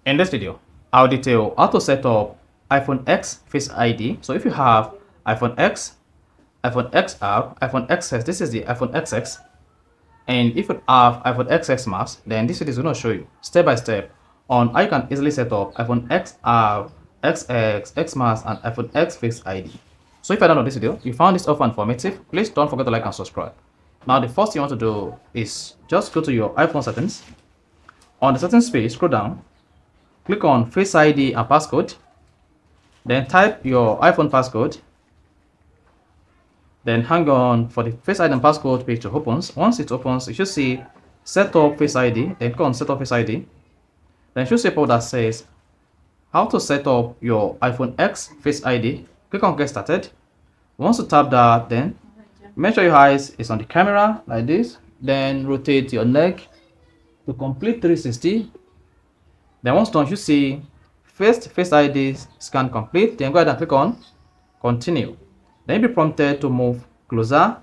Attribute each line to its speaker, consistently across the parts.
Speaker 1: In this video, I'll detail how to set up iPhone X Face ID. So if you have iPhone X, iPhone XR, iPhone XS, this is the iPhone XX. And if you have iPhone XX Max, then this video is going to show you step by step on how you can easily set up iPhone XR, XX, X Max, and iPhone X Face ID. So if you don't know this video, you found this offer informative, please don't forget to like and subscribe. Now the first thing you want to do is just go to your iPhone settings. On the settings page, scroll down, click on Face ID and passcode, then type your iPhone passcode, then hang on for the Face ID and passcode page to open. Once it opens, you should see Set up Face ID, then click on Set up Face ID, then you should see a pop that says how to set up your iPhone X Face ID. Click on Get Started. Once you tap that, then make sure your eyes is on the camera like this, then rotate your neck to complete 360. Then once done, you see first Face ID scan complete. Then go ahead and click on Continue. Then you'll be prompted to move closer.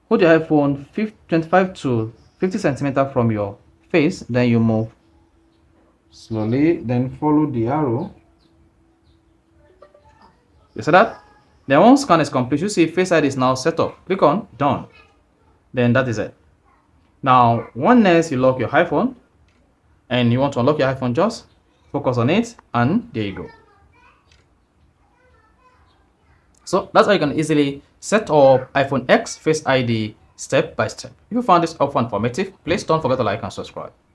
Speaker 1: Hold your iPhone 25 to 50 centimeters from your face. Then you move slowly. Then follow the arrow. You see that? Then once scan is complete, you see Face ID is now set up. Click on Done. Then that is it. Now, once you lock your iPhone and you want to unlock your iPhone, just focus on it, and there you go. So that's how you can easily set up iPhone X Face ID step by step. If you found this helpful and informative, please don't forget to like and subscribe.